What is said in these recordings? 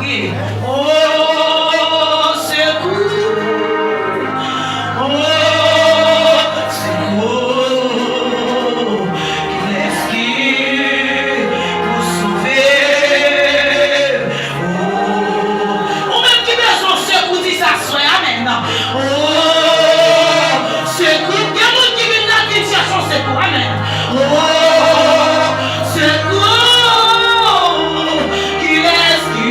crier. Oh, secours. Oh, secours. Qui est-ce qui pour sauver? Oh, ou même qui besoin de secours, dit ça, soin, amen. Oh, secours. Il y a un monde qui vient dans la situation, secours, amen. Oh, secours. Qui est-ce qui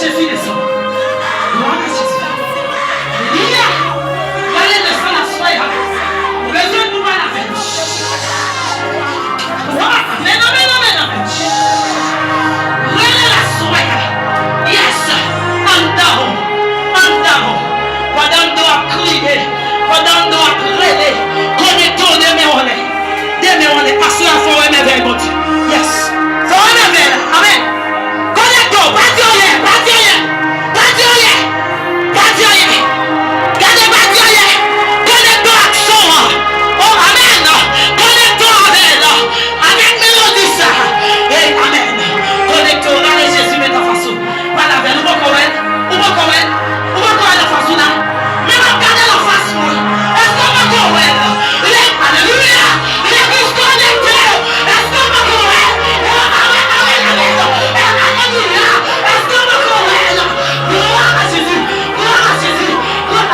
Jésus descend. Gloire à Jésus. Alléluia. Allez, descend la soie. Besoin de nous voir la fête. Amen, amen, amen, amen. Relais la soie. Yes. Andao. Pendant que nous crier, pendant que nous prier, connectons des mémoires, parce qu'il faut aimer vers mon Dieu. Yes. Faut aimer vers. Amen. Connectons. Pas Dieu. Gardez pas Dieu. Connectons action. Oh, amen. Connectons avec mélodie ça. Et amen. Connectons. Allez, Jésus, mets ta façon. Pas la veille. Ou pas la façon là. Mais regardez la façon. Est-ce qu'on va correct? Alléluia. Les bouches connectées. Est-ce qu'on va correct? Alléluia. Est-ce qu'on va correct? Gloire à Jésus.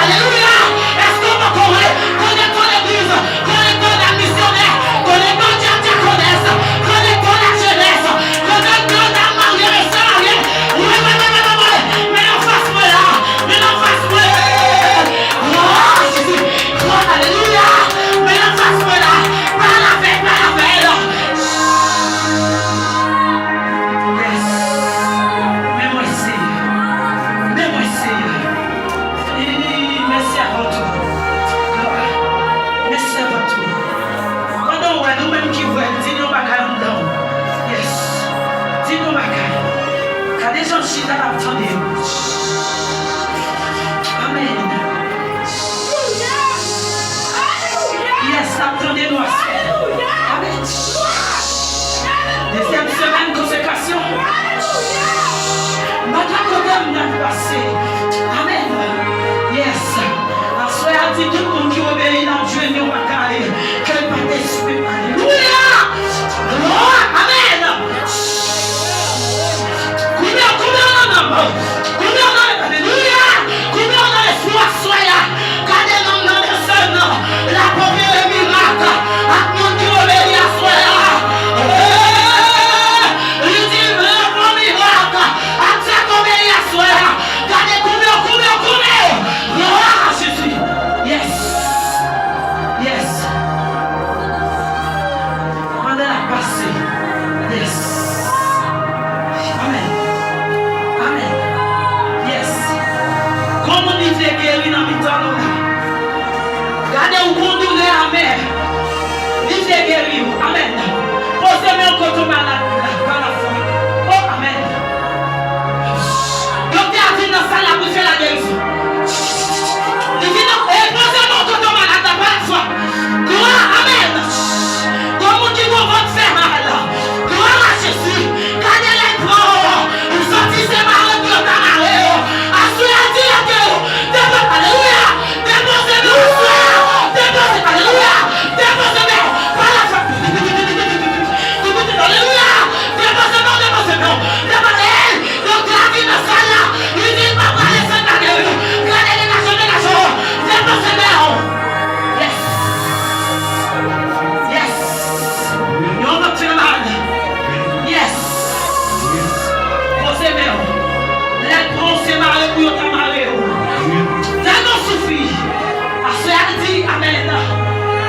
Alléluia. Est-ce qu'on va correct? Connectons l'église. Connectons la missionnaire. Connectons la diaconesse. Connectons la jeunesse. Connectons la mariée et salariée. Oui. Mais en face moi là. Gloire à Jésus. Gloire, alléluia. Mais en face moi là. Pas la veille. Yes. Mais moi ici. Merci avant tout. Merci avant tout. Pendant que nous-mêmes qui voyons, dis-nous ma caille en dedans. Yes. Dis-nous ma caille. Quand des gens chient à l'attendre. Amen. Yes, attendez-nous à ça. Amen. Deuxième semaine, consécration. Madame Kodem vient de passer. Amen. Yes. La soeur a dit tout le monde qui obéit dans Dieu n'est pas carré. Quel pas d'esprit. Alléluia. Gloire. Amen. Combien alléluia. Combien on a l'espoir soya. Quand les hommes dans les seuls, la première miracle. À tout qui obéit à soya. Il dit le premier miracle. À ça qu'on obéit à soya. Gardez combien. Gloire à Jésus. Yes. Pendant la passée. Yes. Amen. Yes. Comme on disait guéri dans le temps là. Gardez où conduire la mer. Disait guéri. Amen. Posez-moi contre malade. Par la foi. Oh, amen. Docteur a dit dans ça la bouche la guérison. Il dit non, posez-moi contre malade. Par la foi. Gloire, amen. Comme on dit qu'on va te faire mal. Gloire à Jésus. Gardez les bras. Vous sortissez mal de ta marée. Assurez-vous à Dieu. Alléluia. Déposez-le. Alléluia. Déposez-le. Par la foi. Alléluia. Déposez-le. Donc la vie de ça là. Il dit pas pour aller s'en aller. Gardez les nations. Déposez-le. Yes. You're not too loud. Yes. Posez-le. Les bronzés marés pour ta marée. Ça nous suffit. À ce qu'elle dit, amen.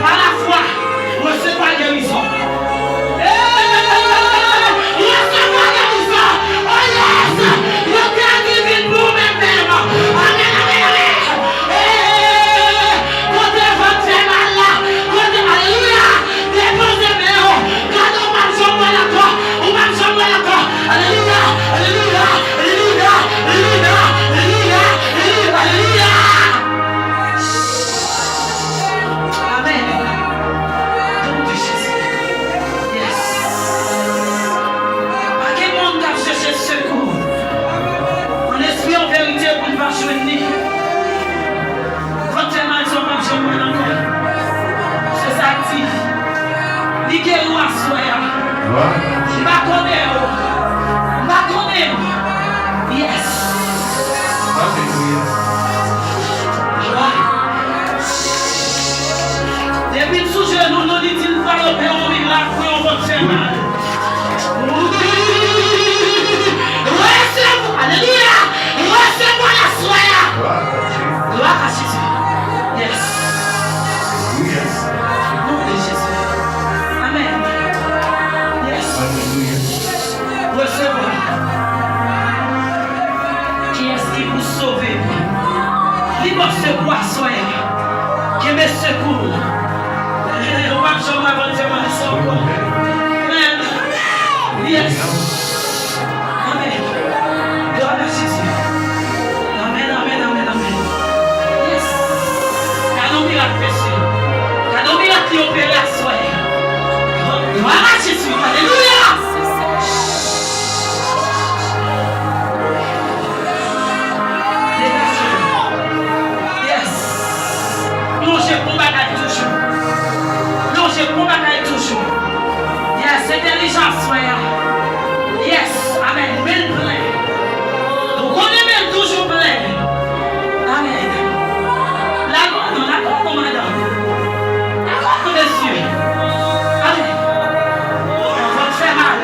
Par la foi, recevez la guérison. Recevez la guérison. Oh yes. Le cœur divin pour même. Amen. Côté votre fait mal là. Côté alléluia. Déposez-le. Quand on marche en moi d'accord. On marche en moi d'accord. Alléluia. Amen. Nom de Jésus. Yes. À quel monde a cherché secours? En esprit en vérité pour ne pas joindre. Votre main sont pas joindre encore. C'est ça dit. Dit ou à soya. Ma connaît. Yes. Depuis sous genou, nous dit-il pas le père, on vit là, on va faire mal. Alléluia. secours à soi. Qui me secoue. Yes. Amen. God bless you. Amen, amen, amen, amen. Yes. Cadeau miracle, monsieur. Cadeau miracle opéré à soi. Gloire à Jésus. Alléluia. Yes. Non, je prends bagaille toujours. Non, je prends bagaille toujours. Yes, intelligence, frère. Yes, amen. Belle plein. Vous connaissez même toujours plein. Amen. La grande, madame. La grande, monsieur. Amen. On va te faire mal.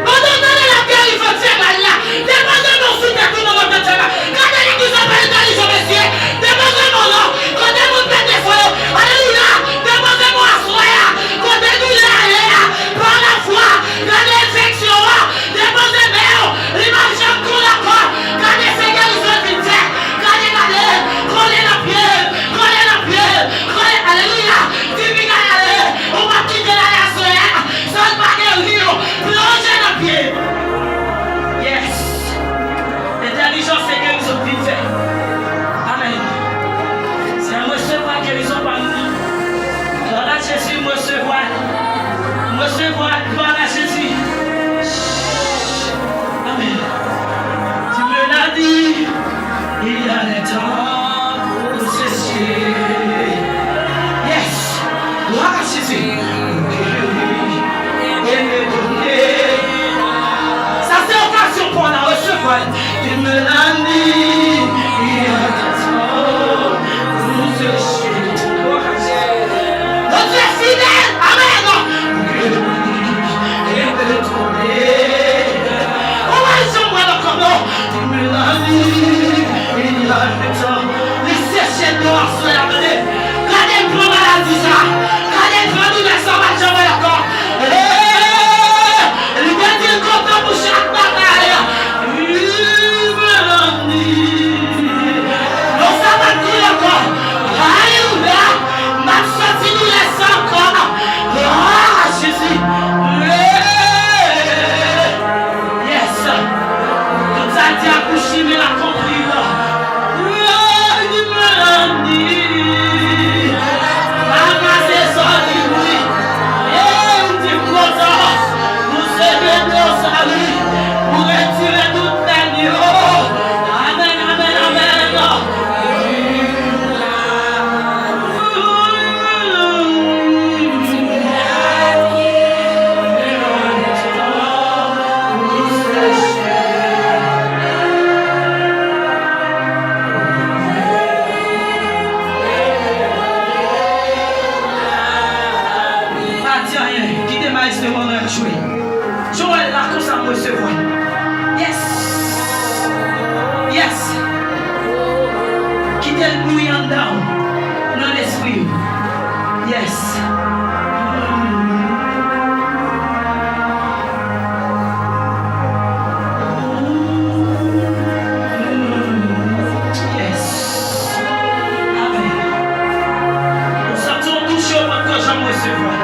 Abandonnez la guerre, il faut te faire mal là. Déposez mon soutien, tout le monde va te faire mal. Quand l'église appelle intelligent, monsieur, déposez mon nom. Quand vous faites des fois, alléluia. Déposez mon assoya. Quand nous là, par la foi, dans l'infection, déposez mon l'image de tout la corps. Quand les seigneurs, ils sont vite faits. Quand les galères, collez la pierre, collez la pierre, collez, alléluia. Divine aller, on va quitter la assoya. Sans baguette, plongez la pierre. Yes. L'intelligence, c'est que nous sommes vite faits. Amen. C'est un recevoir que nous sommes pas nous. Gloire à Jésus, recevoir. Recevoir, gloire à Jésus. Amen. Tu me l'as dit, il y a des temps pour cesser. Yes. Gloire à Jésus. Ça c'est occasion pour la recevoir. Tu me l'as dit, il y a des temps pour cesser. Gloire à Jésus. Notre Dieu est fidèle. Amen. On va y sommer dans le corps. Tu me l'as dit, il y a des temps. Les séchets noirs sont amenés. Quand elle prend maladie, ça. Quand elle prend nous les sauvages, j'en vais d'accord. Il va dire content pour chaque bataille. Il me l'a dit. Non, ça va tout encore. Alléluia. Ma sortie nous laisse encore. Gloire à Jésus. Yes. Tout ça dit à coucher, mais la compris là. Il me l'a dit. Maman, c'est ça, dit oui. Et on dit content. Vous savez nos salut. Pour retirer toute la nuit. Amen, amen, amen. Quittez ma liste de mon œuvre, jouer. Joël, là, comme ça, me recevoir. Yes. Yes. Quittez le bruit en down. Dans l'esprit. Yes. Yes. Amen. Nous sentons toucher au point que j'aime recevoir.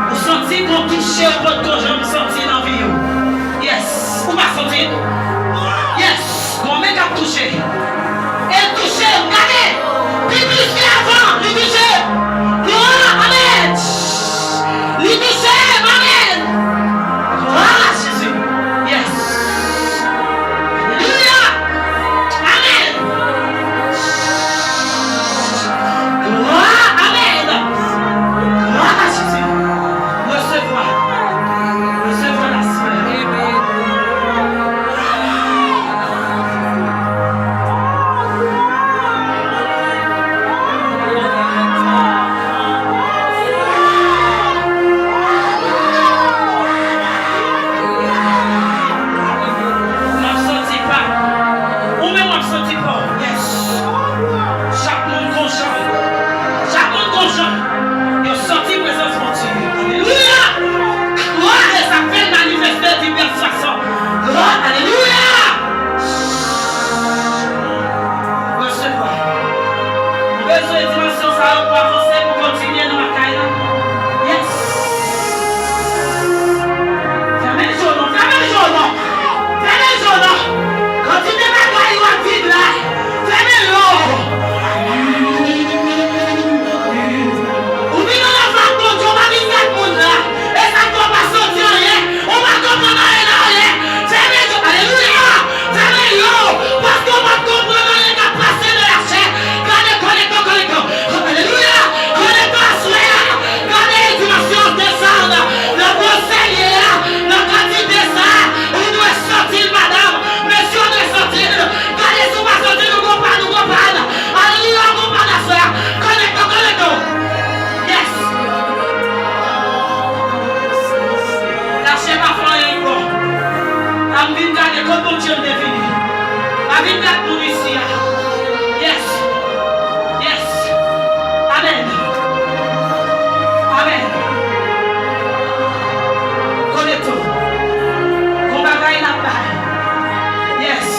Vous sentez qu'on touche au point que j'aime sentir dans la vie. Yes. Vous va sentir? Yes. Mon mec a touché. Et touché, regardez. Puis plus avant, il touché. Gloire Dieu est venu. La vie de nous ici. Yes. Yes. Amen. Amen. Connais-toi. Qu'on bagaille la paix. Yes.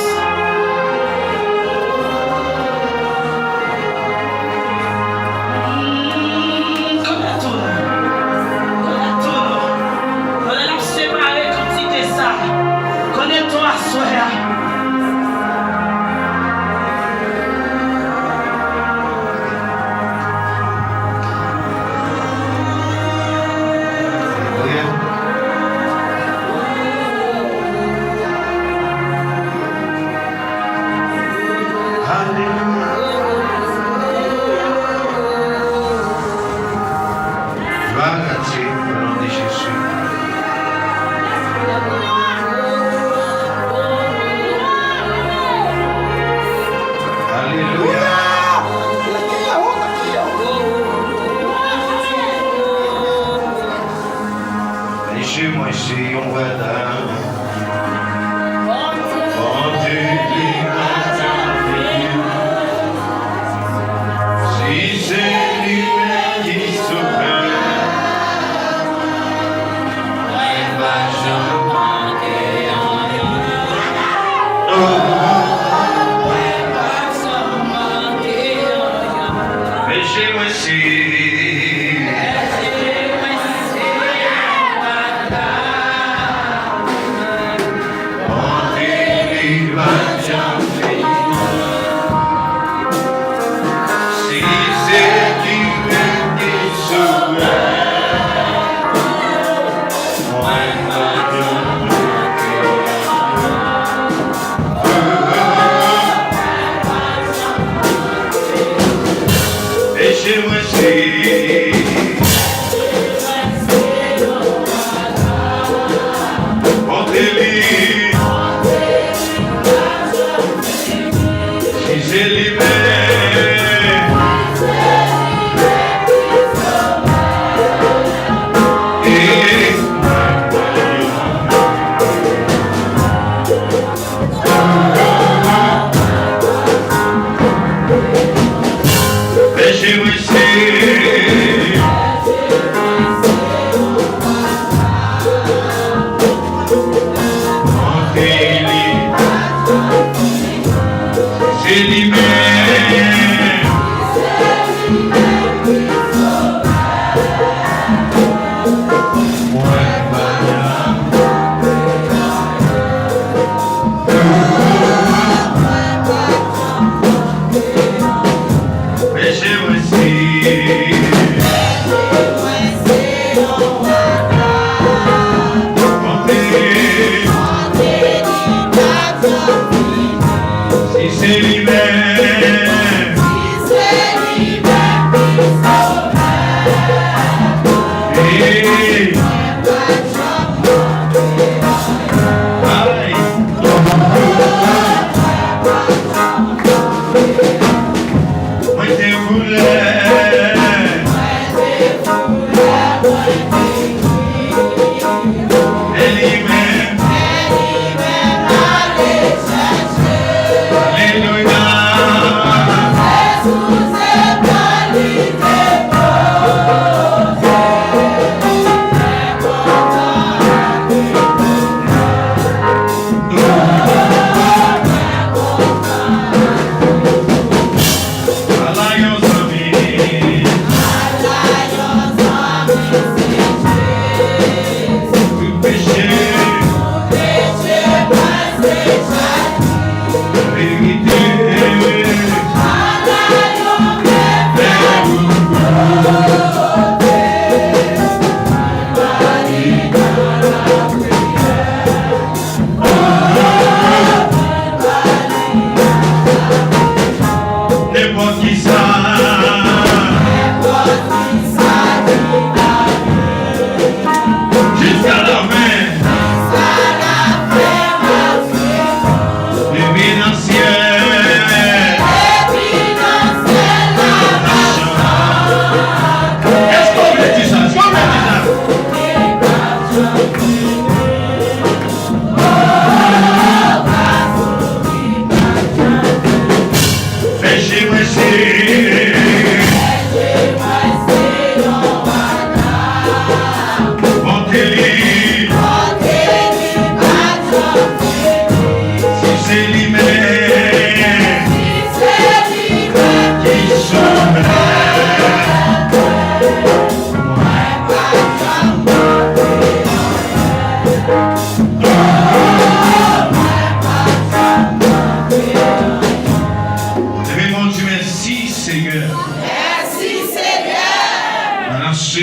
Jusqu'à la fin.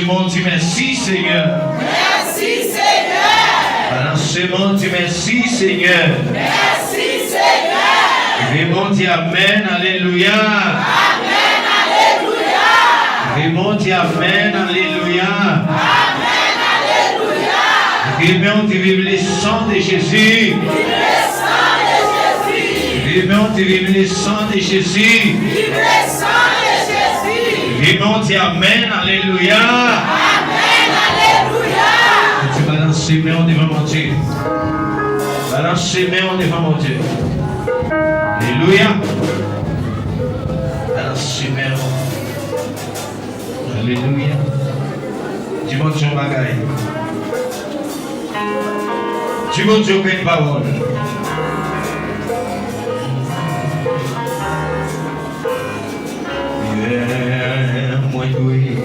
Mon Dieu, merci Seigneur. Merci Seigneur. Balancez-moi, Dieu, merci Seigneur. Merci Seigneur. Et mon Dieu, Amen, Alléluia. Amen, Alléluia. Et mon Dieu, Amen, Alléluia. Amen, Alléluia. Et mon Dieu, vive le sang de Jésus. Vive le sang de Jésus. Et mon Dieu, vive le sang de Jésus. Vive le sang de Jésus. Et mon Dieu, Amen, Alléluia. Amen, Alléluia. Tu balances les mains devant mon Dieu. Balance les mains devant mon Dieu. Alléluia. Balance les mains. Alléluia. Tu montes sur bagaille. Tu montes sur une parole. Moi doué,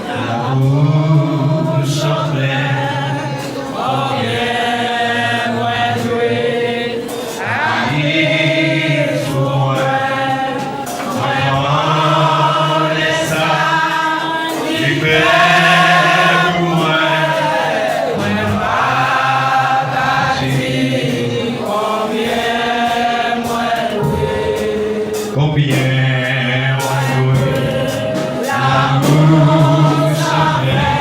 la bouche en pleine, oh yeah, moi doué, il faut moi laisse ça, il fait pour moi, combien moi doué, la bouche en pleine.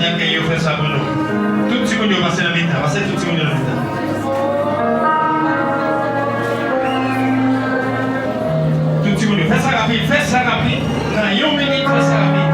a que eu faço pour nous. Tout ce qu'on a passé la mitad, passé tout ce qu'on a la mitad. Tout ce qu'on a fais ça rapide. Dans une minute, fais ça rapide.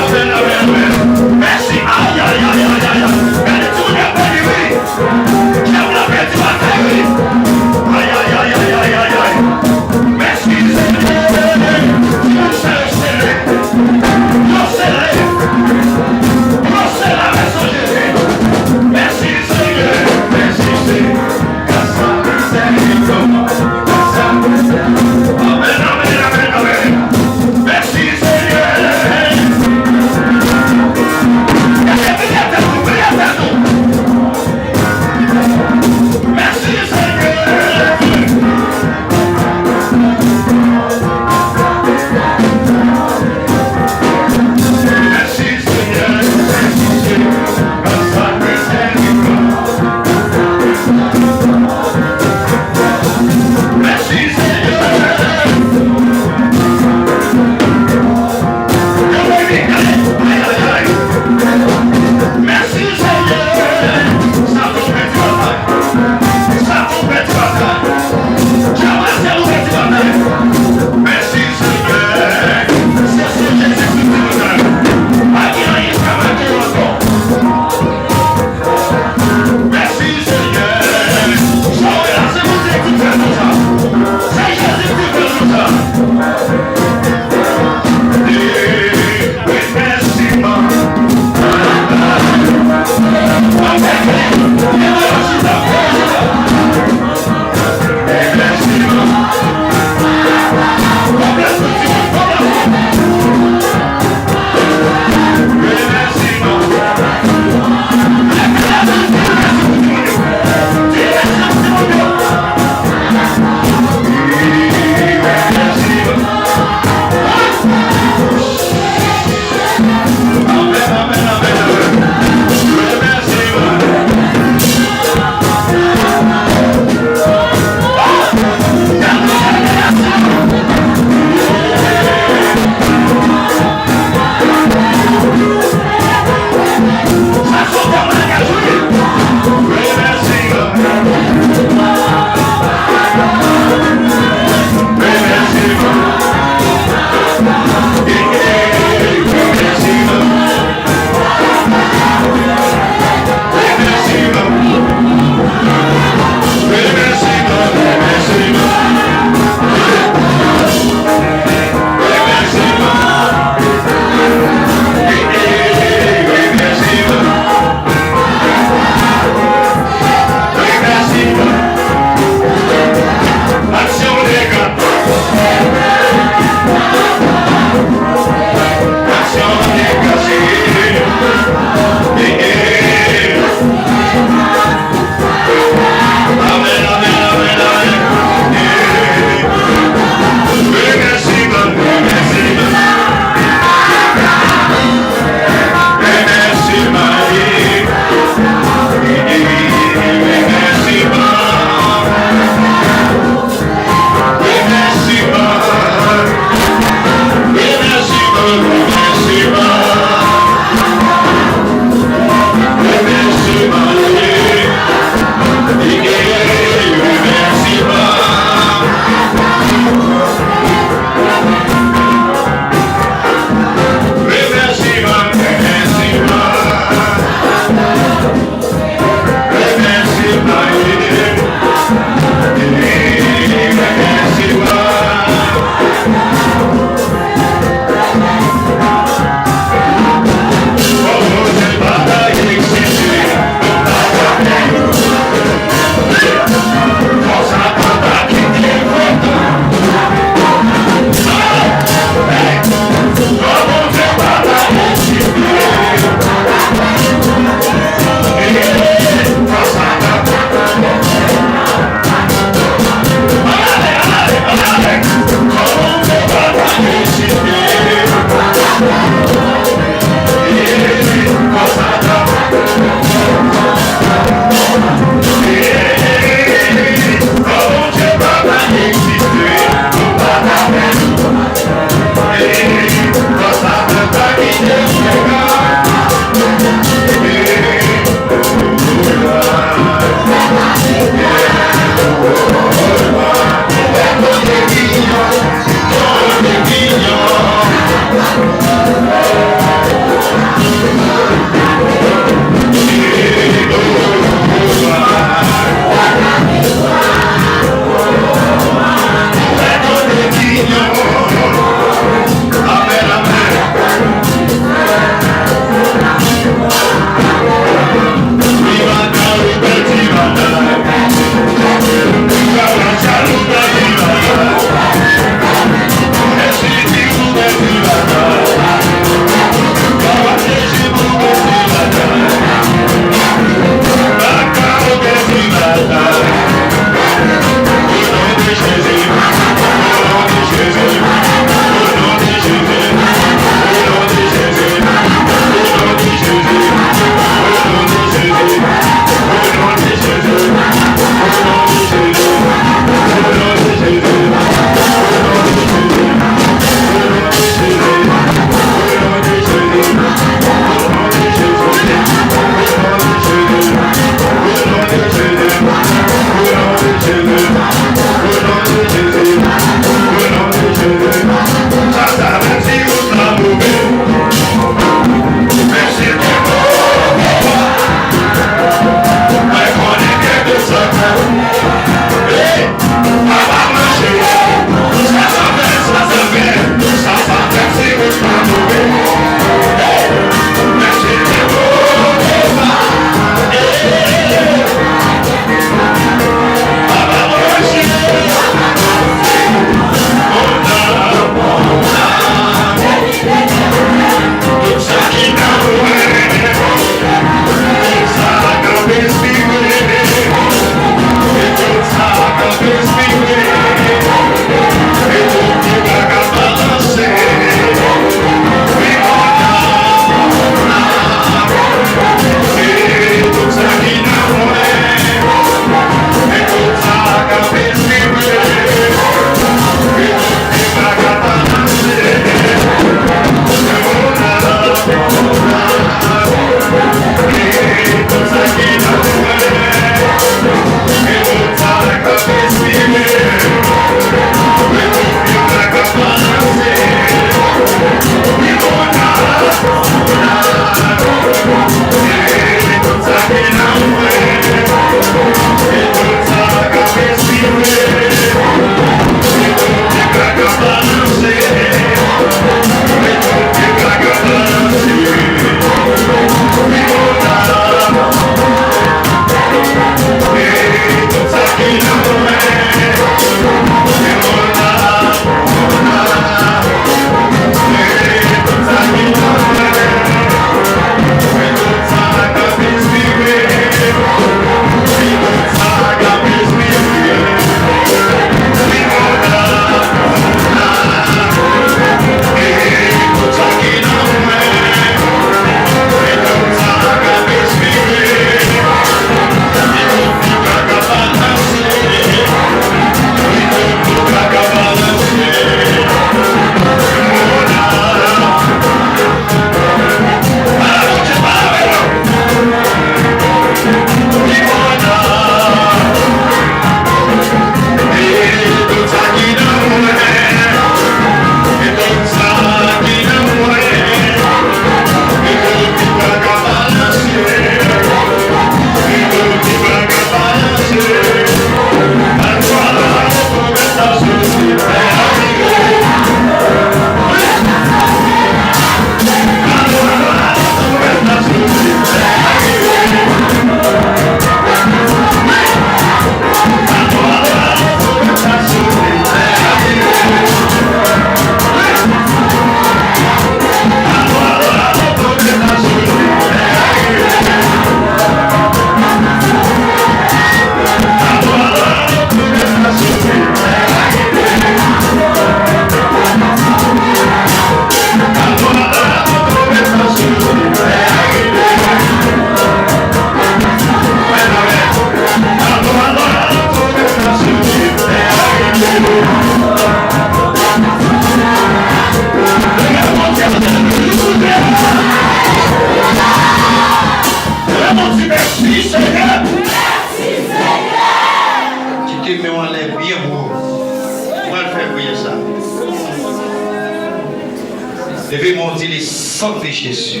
Levez-moi, on dit les sangs de Jésus.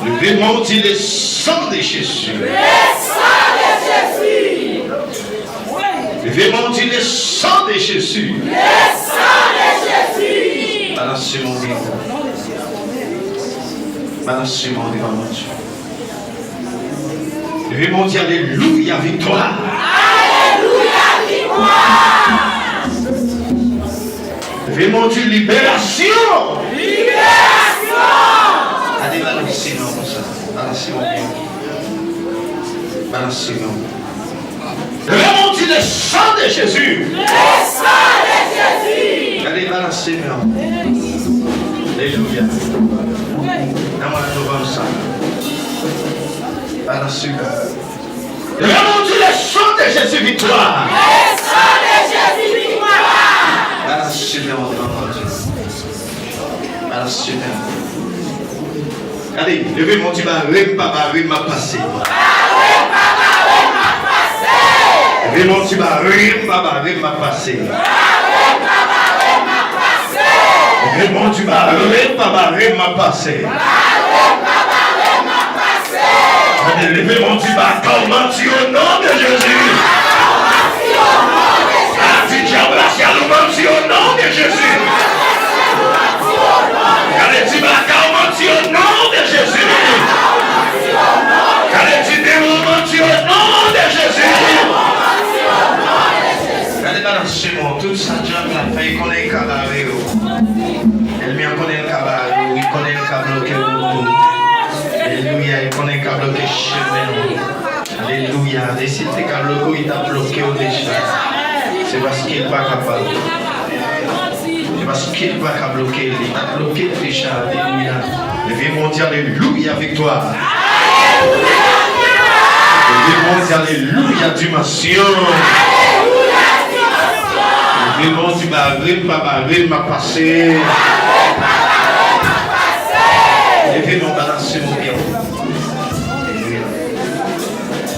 Levez-moi, on dit les sangs de Jésus. Levez-moi, on dit les sangs de Jésus. Balancez mon Dieu. Balancez mon Dieu, mon Dieu. Levez-moi, on dit alléluia, victoire. Alléluia, victoire. Levez-moi, on dit libération. Libération. Allez, balancez-moi comme ça. Balancez-moi bien. Balancez-moi. Levez-moi, on dit le sang de Jésus. Le sang de Jésus. Allez, balancez-moi. Alléluia. Donne-moi la comme ça. Balancez-moi. Levez-moi, on dit le sang de Jésus, victoire. Le sang de Jésus, victoire. Balancez-moi, mon Dieu. Balancez-moi. Allez, levez-moi, on dit papa, m'a passé. Levez-moi, on dit papa, m'a passé. Levez-moi, on dit papa, m'a passé. Allez, levez-moi, on dit comment tu au nom de Jésus. Au nom de Jésus. Allez, dis comment tu au nom de Jésus. Allez, dis au nom de Jésus. Allez, balancez-moi, tout ça, Dieu l'a fait, il connaît le cabaret. Elle m'y connaît le cabaret, il connaît le cabaret qui est autour. Alléluia, il connaît le cabaret qui est chemin. Alléluia, et si tes cabaret qui t'a bloqué au déjà, c'est parce qu'il n'est pas capable. C'est parce qu'il n'est pas capable de bloquer, il t'a bloqué déjà. Alléluia. Levez-moi, dis alléluia, victoire. Levez-moi, dis alléluia, dimension. Levez-moi, dis papa, m'a passé. Levez-moi, balancez mon bien.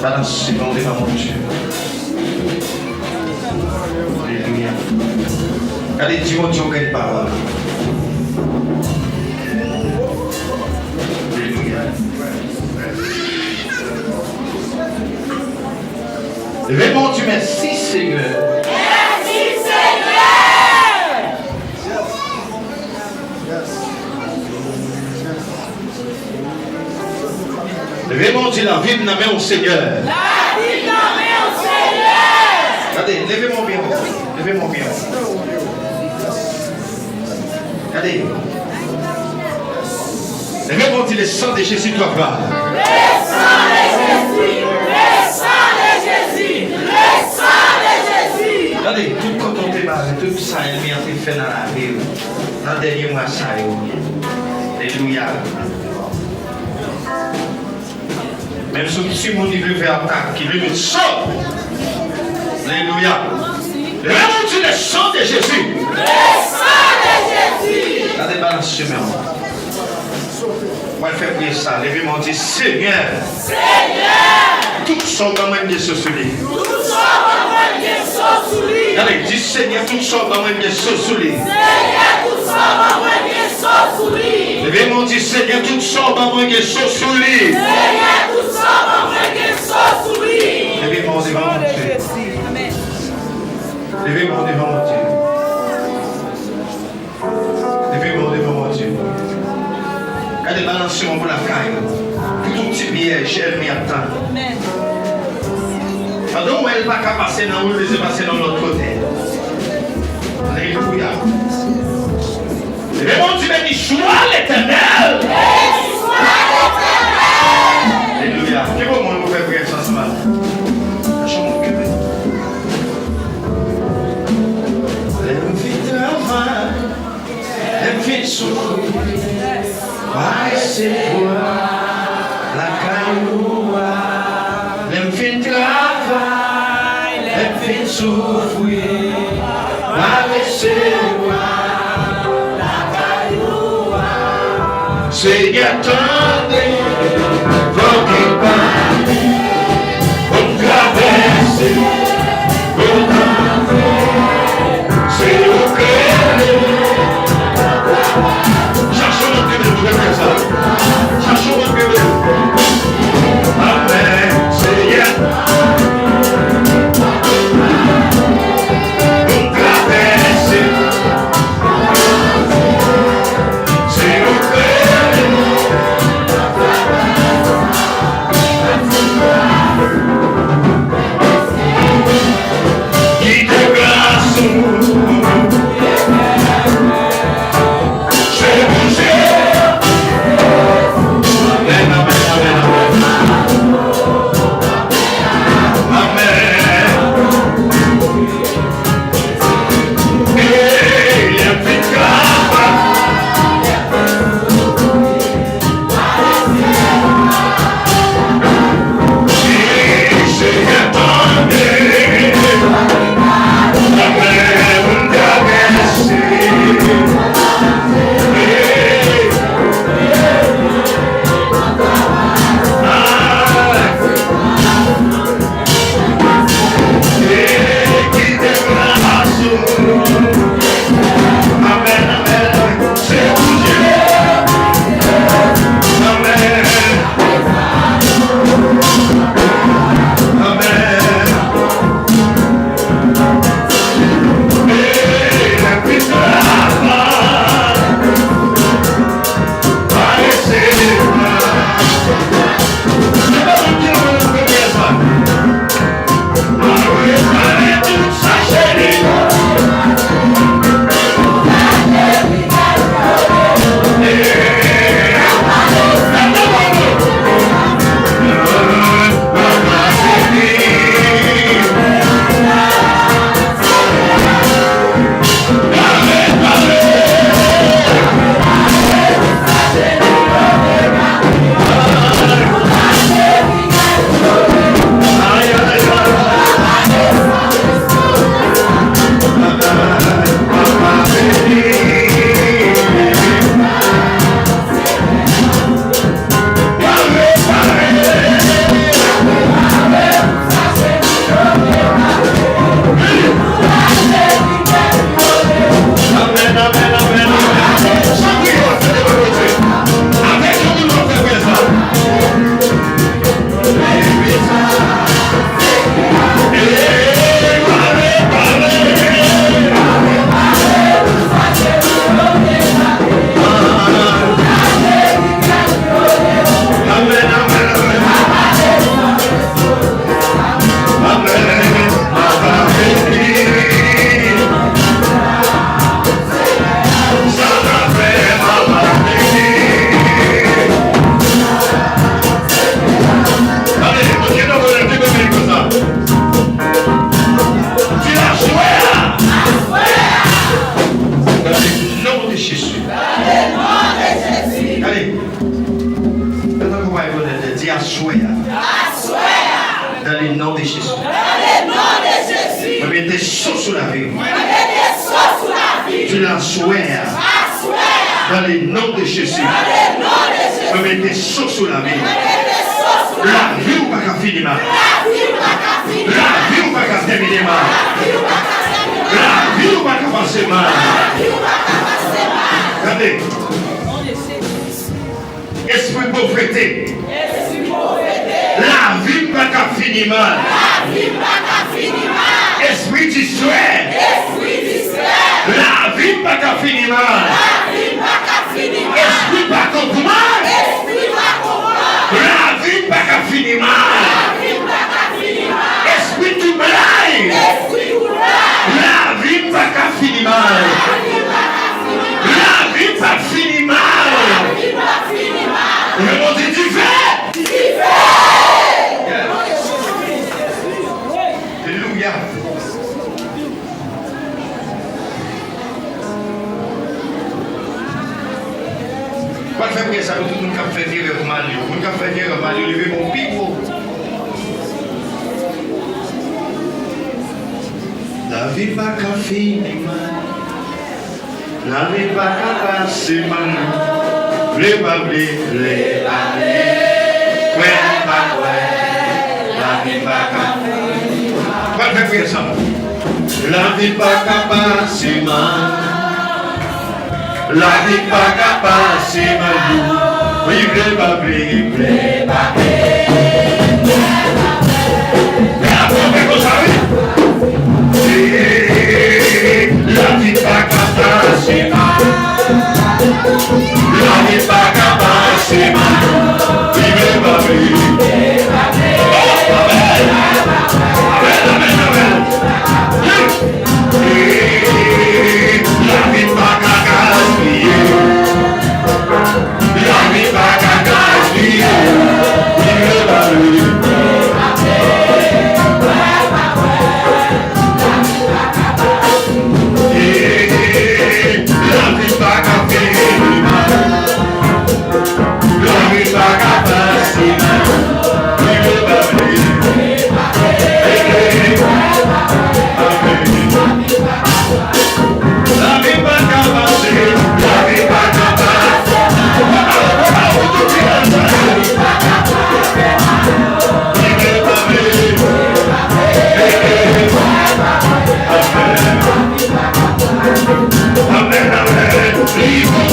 Balancez mon devant mon Dieu. Alléluia. Allez, dis-moi, tu as quelle parole. Alléluia. Levez-moi, tu merci Seigneur. Merci Seigneur. Levez-moi, tu la vie de la main au Seigneur. La vie de la main au Seigneur. Regardez, levez-moi bien. Levez-moi bien. Regardez. Levez-moi, tu le sang de Jésus doit voir. Le sang de Jésus. Le sang de Jésus. Le sang de Jésus. Regardez, tout quand on démarre, tout ça, il vient de faire dans la vie. Dans le dernier mois, ça. Alléluia. Même si mon niveau fait attaque, il veut sort. Alléluia. Levez-moi, tu le sang de Jésus. Le sang de Jésus. Regardez, balance chemin. On va faire prier ça. Levez-moi, dit Seigneur. Seigneur. Tout sort dans moi de ce soleil. Tout sort dans moi de ce soleil. Allez, dis Seigneur, tout sort dans moi de ce soleil. Seigneur, tout sort dans moi de ce soleil. Levez-moi, dit Seigneur, tout sort dans moi de ce soleil. Seigneur, tout sort dans moi de ce soleil. Levez-moi devant mon Dieu. Levez-moi devant mon Dieu. Levez-moi devant mon Dieu. Allez, balancez-moi pour la caille. Tout petit piège, elle m'y attend. Pendant où elle va passer dans l'autre, elle va passer dans l'autre côté. Alléluia. Levez-moi Dieu, béni soit l'Éternel. Alléluia. Que bon monde vous fait prier ça ce matin. Vai ser la caioua, lem fin travail, lem fin souffrir, vai ser la caioua. Seigneur, tendez votre parler, on traverse, Dans le nom de Jésus. Je mets des sauts sur la vie. Tu la souhaites. Dans le nom de Jésus. Je mets des sauts sur la vie. La vie ou pas qu'à finir mal. La vie ou pas qu'à terminer mal. La vie ou pas qu'à passer mal. Regardez. Esprit de pauvreté. La vie pas qu'à finir mal. Esprit distrait. La vie pas qu'à finir mal. Esprit pas comprendre. La vie pas qu'à finir mal. Esprit du blague. La vie pas qu'à finir mal. La vie pas finir mal. Le monde est du fait. Alléluia. Quand je fais ça, tout le monde fait dire mal. Tout le monde fait dire mal. Je lève mon pico. La vie pas qu'à finir mal. La vie pas qu'à passer mal. Les bablis, les bablis. La vie pas qu'à. Quand je fais ça, la vie pas qu'à passer mal. La vie pas qu'à passer mal. Oui, les bablis, les bablis. La vie pas qu'à passer mal. La vie pas qu'à passer mal. Oui, les bablis. La vie pas qu'à gaspiller. La vie pas qu'à gaspiller. La vie pas qu'à finir mal. La vie pas qu'à passer mal. Keep on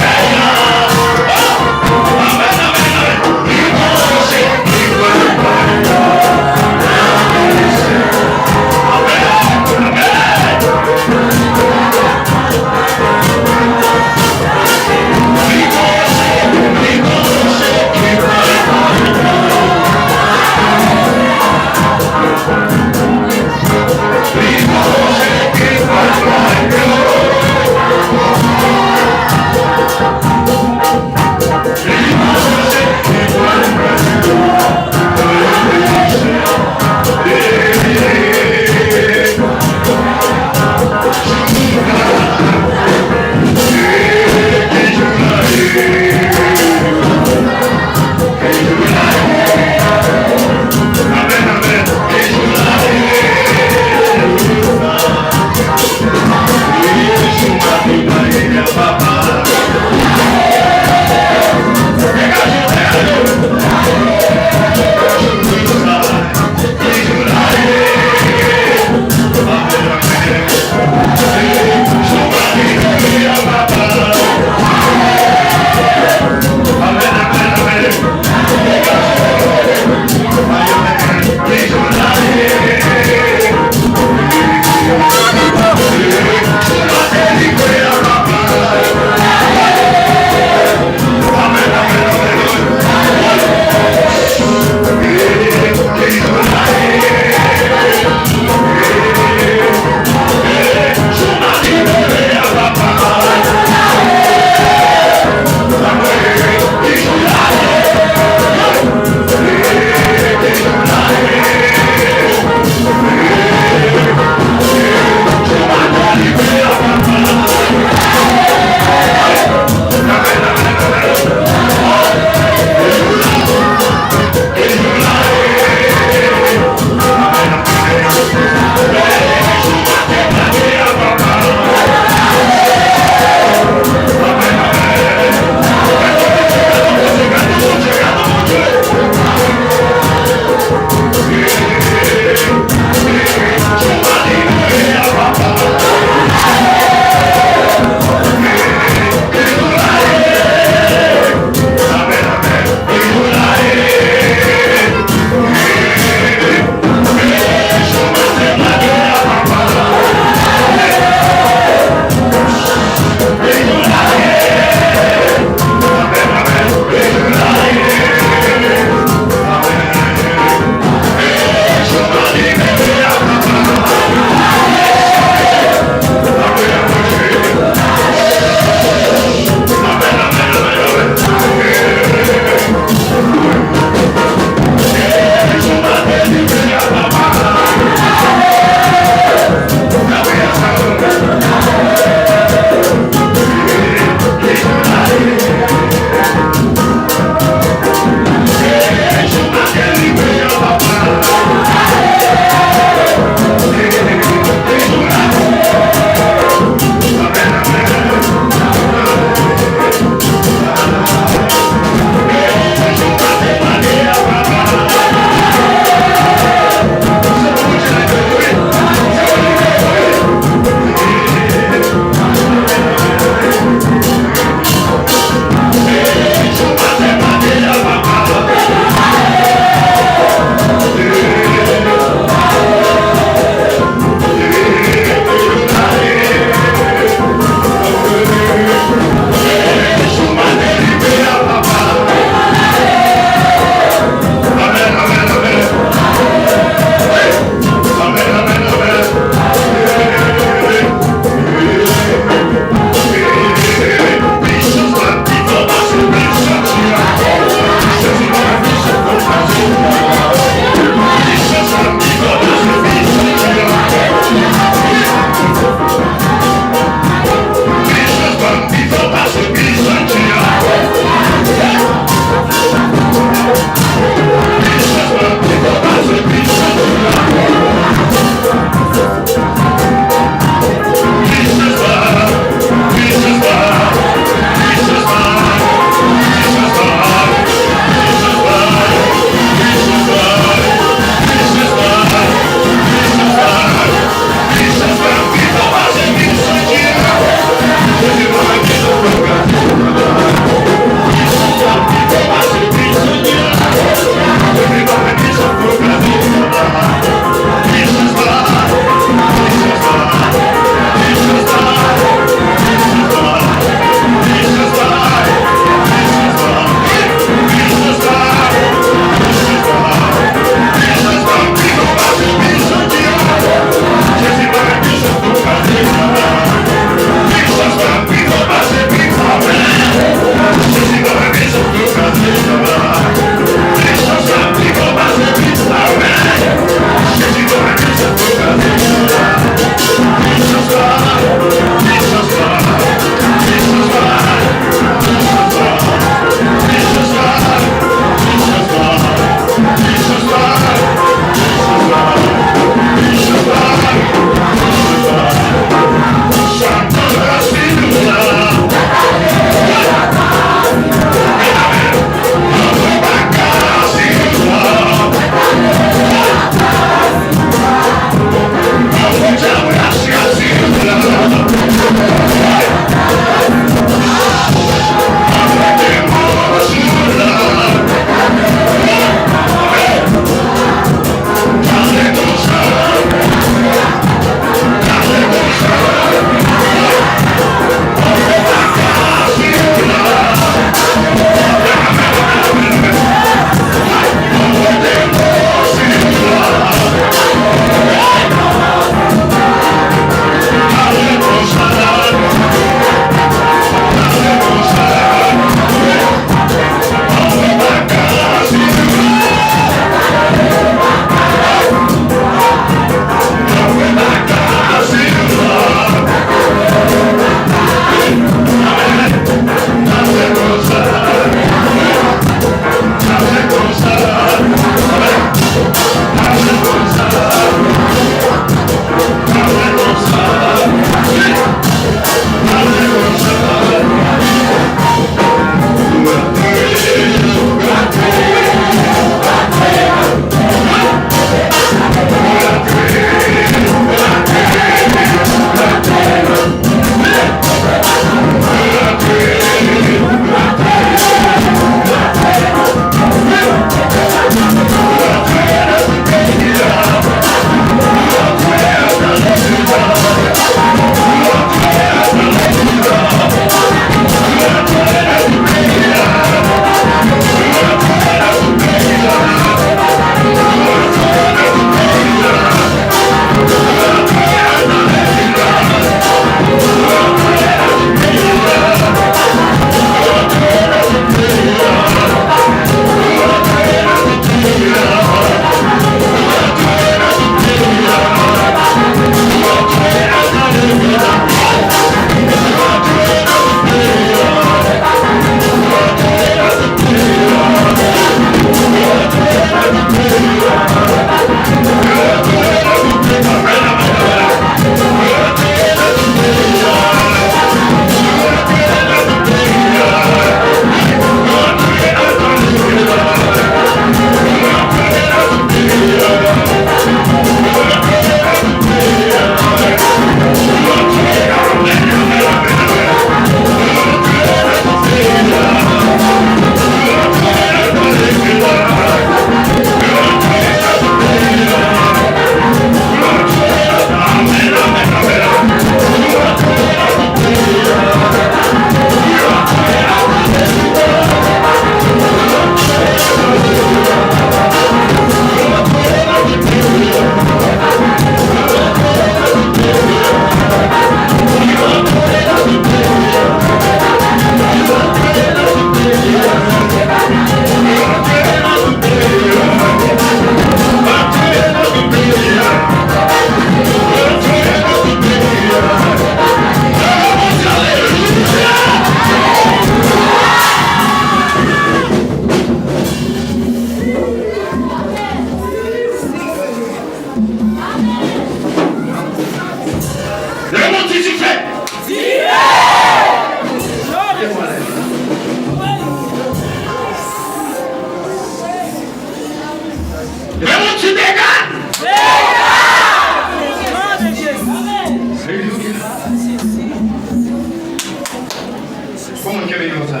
Comment tu as comme ça?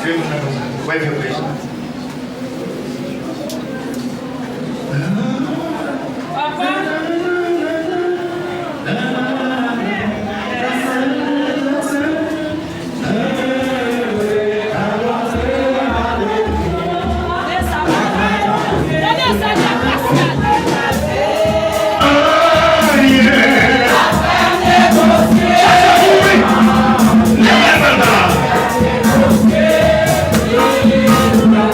Tu es comme ça. Ouais, fais plaisir. Yeah.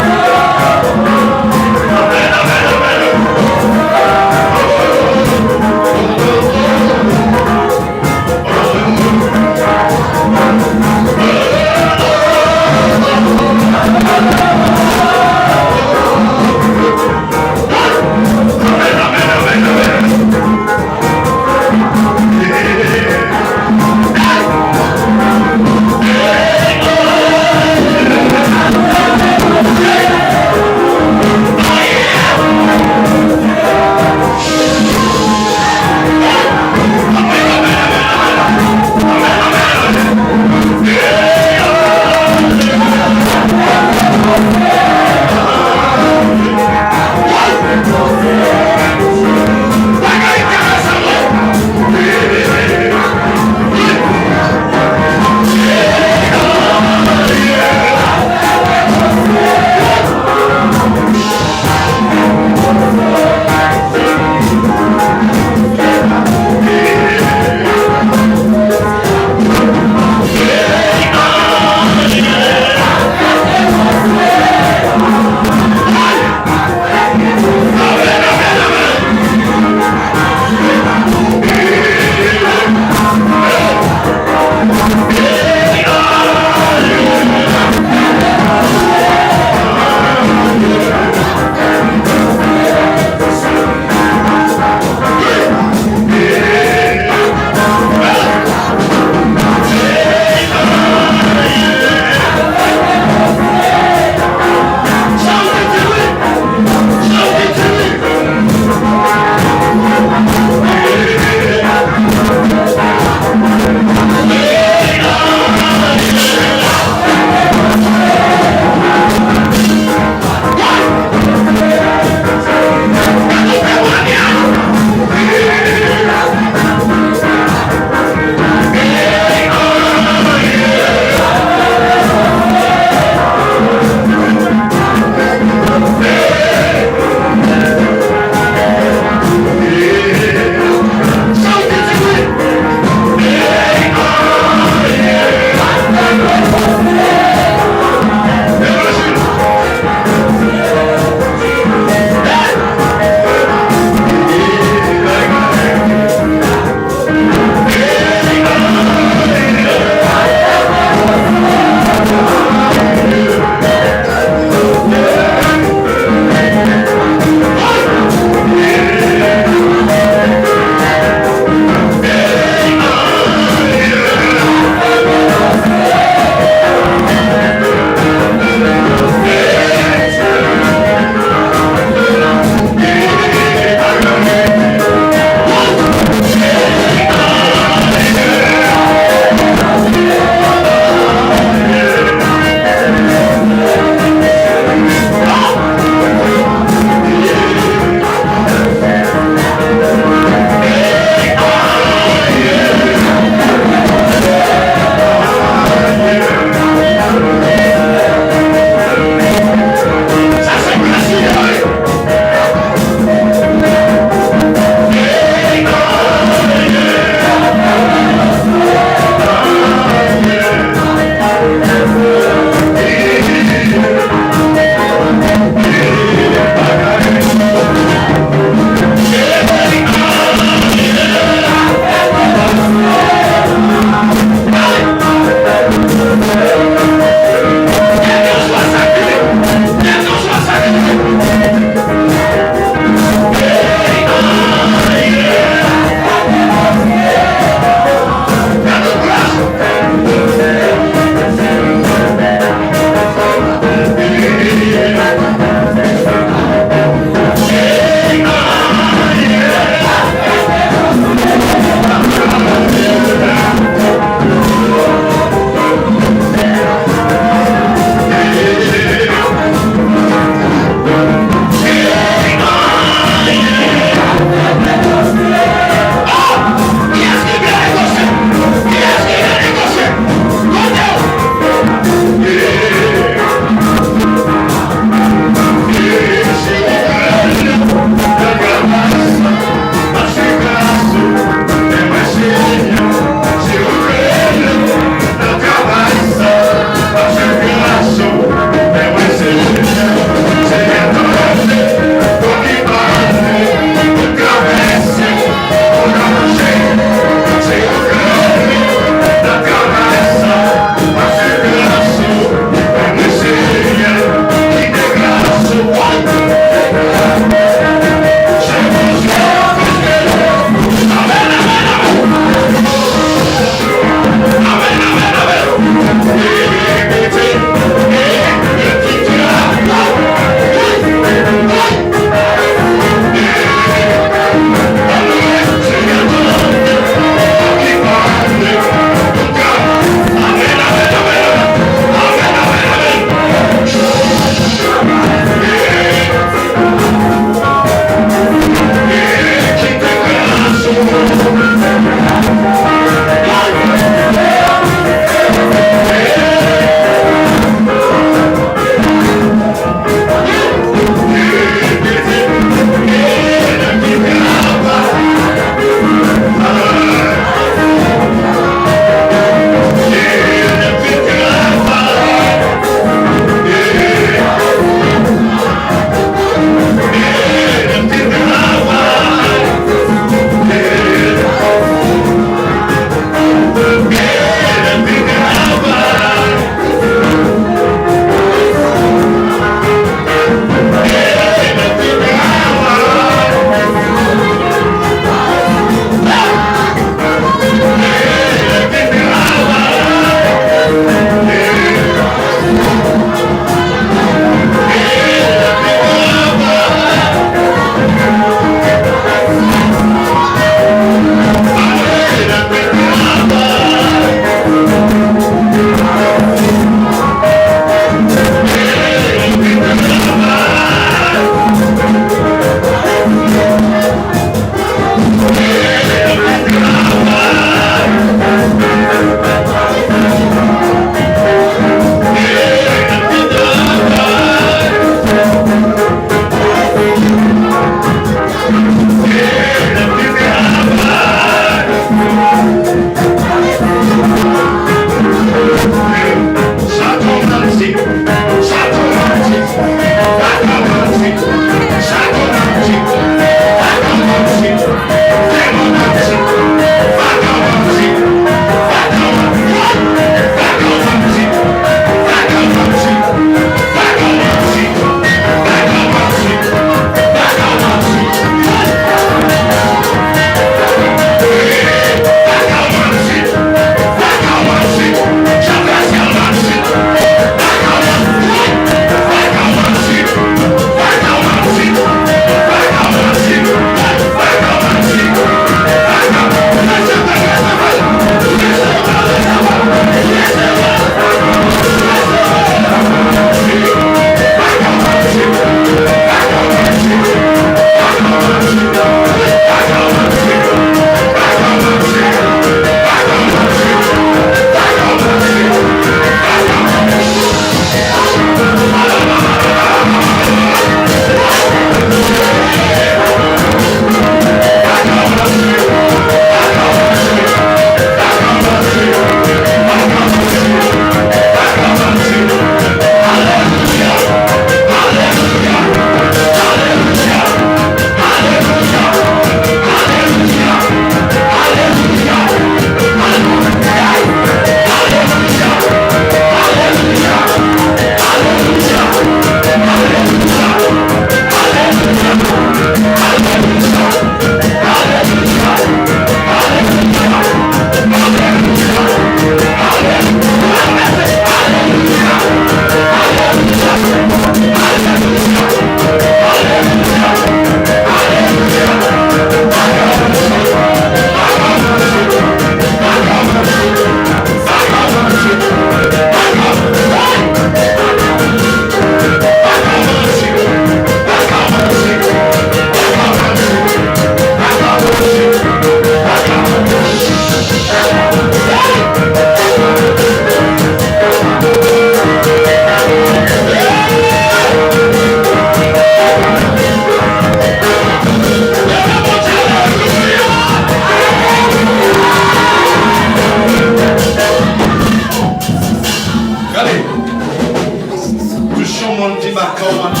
dit Bakaomati.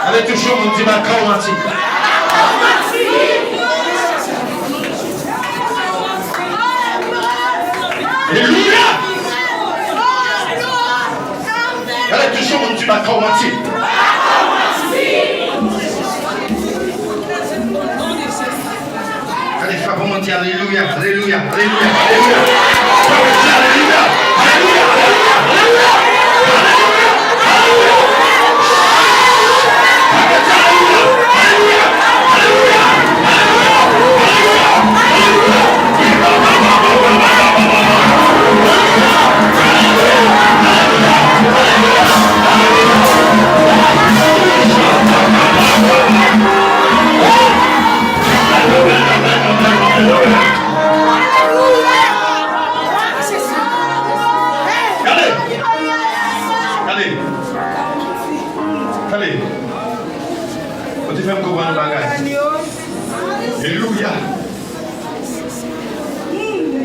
Allez, toujours, on dit Bakaomati. Alléluia. Allez, toujours, on dit Bakaomati. Allez, frère, on dit Alléluia, Alléluia, Alléluia, Alléluia. Alléluia, Alléluia, Alléluia. Allez, on te fait un coup de bagage. Alléluia.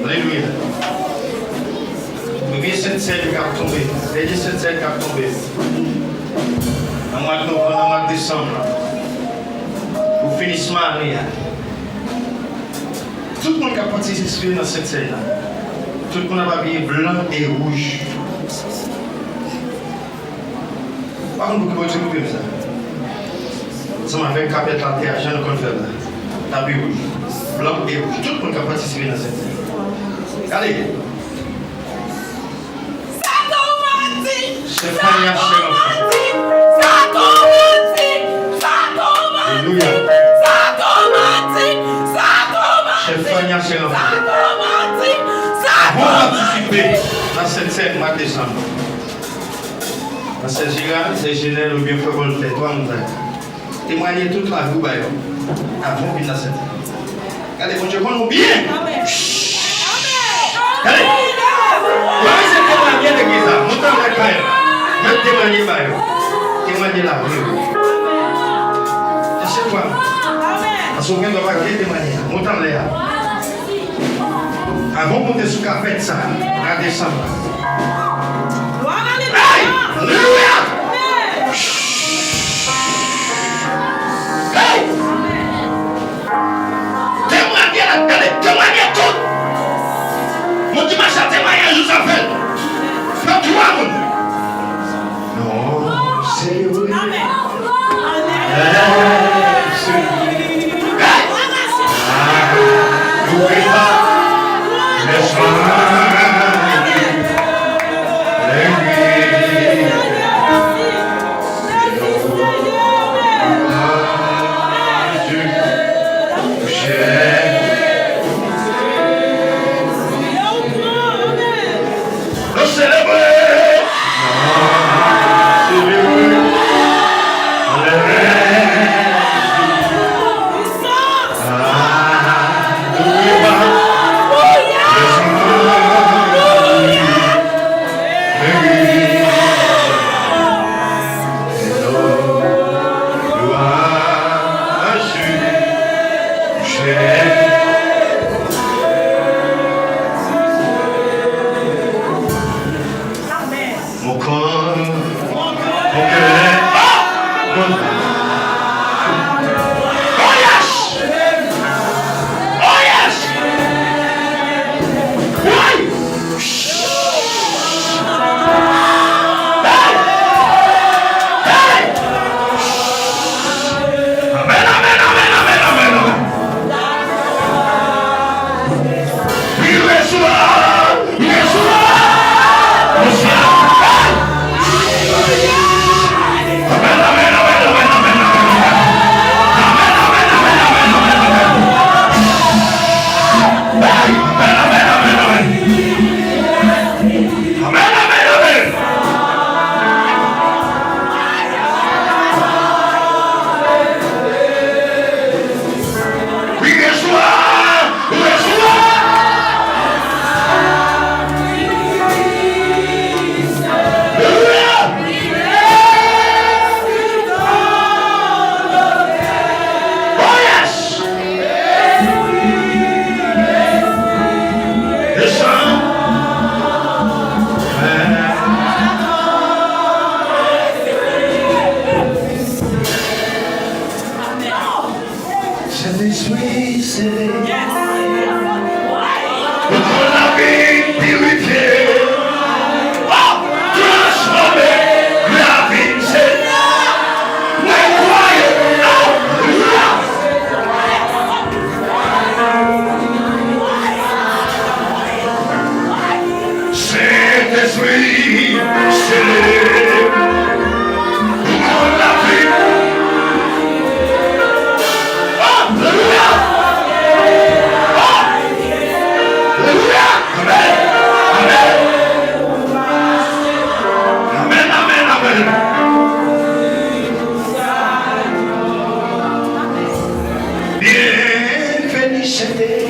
Alléluia. Nous voyons cette scène qui a tombé. Regardez cette scène qui a tombé. En mois de novembre, en mois de décembre. Pour finissement année. Tout le monde qui a participé dans cette scène. Tout le monde a habillé blanc et rouge. Par contre, vous pouvez ça. Ça m'a fait capter la terre, je ne peux pas faire là. Tapis rouge, blanc et rouge. Tout le monde qui a participé dans cette scène. Allez. C'est pas bien cher. Alléluia. C'est Fania Sénat. Vous participez dans cette scène mois de décembre. Dans cette gérante, c'est général ou bien fait volontaire. Toi, nous avons témoigné toute la vie avant de dans cette. Regardez, mon Dieu, qu'on bien. Allez. Moi, c'est témoigner l'église. Nous sommes les cailles. Même témoigner, témoigner la vie. C'est quoi? Parce qu'on vient de voir les témoigner. Montant les là. Avant de monter sur la fête, ça, en décembre. Alléluia! Hey! Témoignez là, témoignez tout! Mon dimanche à témoignage, je vous appelle. Faites toi, non, c'est vrai. Amen. Saint-Esprit, c'est pour la vie. Alléluia. Alléluia. Amen. Amen. Amen. Amen. Bienvenue, c'était.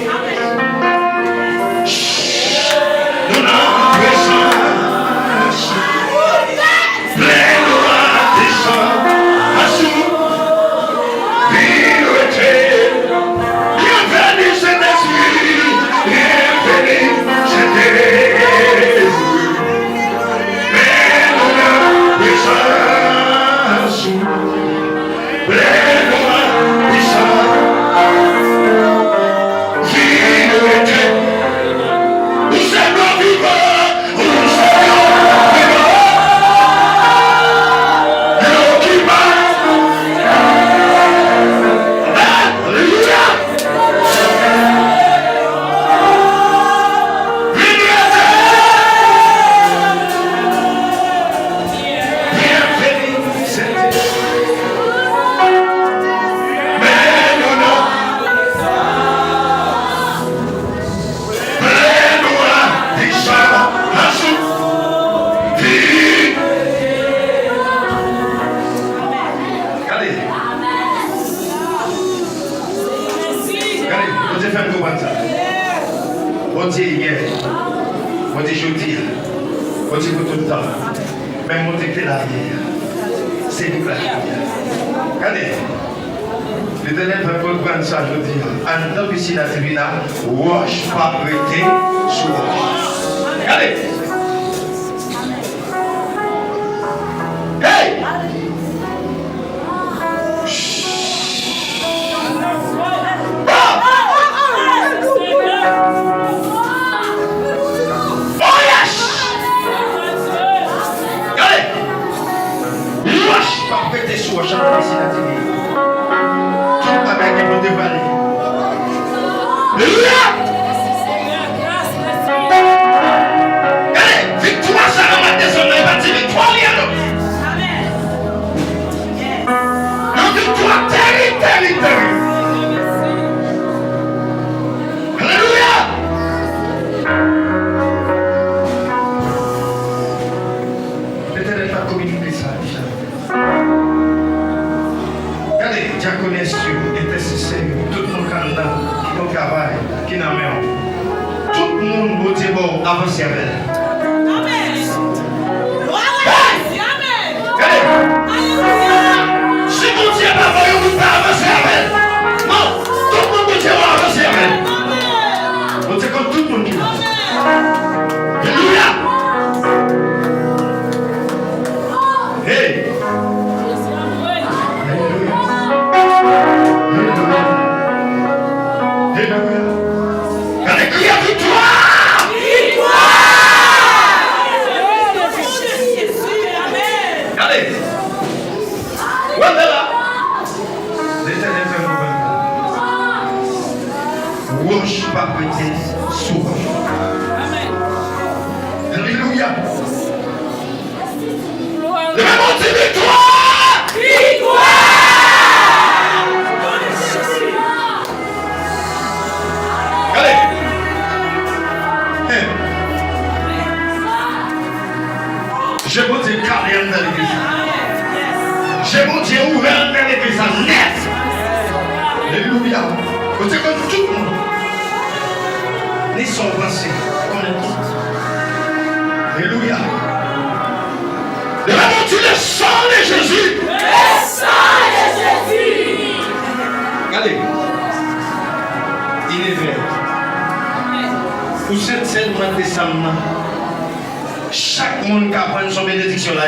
Wash pas prêter sous roche. Regardez. Hey! Oh yes! Regardez. Wash pas prêter sous roche. Tout avec un bon dévalé. Victoire, ça va descendre et bâtir victoire. Une victoire terrible. Alléluia. Peut-être pas communiquer ça. Regardez, diaconesse, intercesseur, tout le monde candidat. Travail, qui n'a rien. Tout le monde vous dit bon, avancez avec elle. Amen. Si vous dites pas bon, vous pouvez avancer avec elle. Non, tout le monde vous dit bon, avancez avec elle. Vous dites comme tout le monde qui va. Alléluia. Hey. Wash pas prêter sous roche. Alléluia. Le même mot dit victoire. Allez. Je vous dis carrière dans l'église. Je vous dis ouvert dans l'église net. Alléluia. Vous dites comme tout le monde. Ils sont pensés comme un tout. Alléluia. Devant-tu le sang de Jésus? Le sang de Jésus. Regardez. Il est vrai. Pour cette scène de décembre, chaque monde qui apprend son bénédiction là,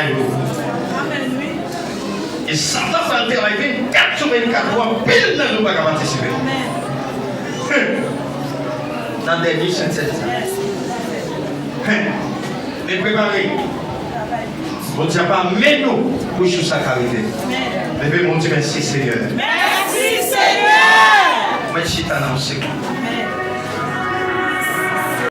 et Satan va intervenir 4 sur 24 mois, pile dans nous pas participer. Dans des vies sincères. Et préparez. Bon Dieu pas mais nous pour tout ça qui arrive. Levez mon Dieu, merci Seigneur. Merci Seigneur. Merci Seigneur.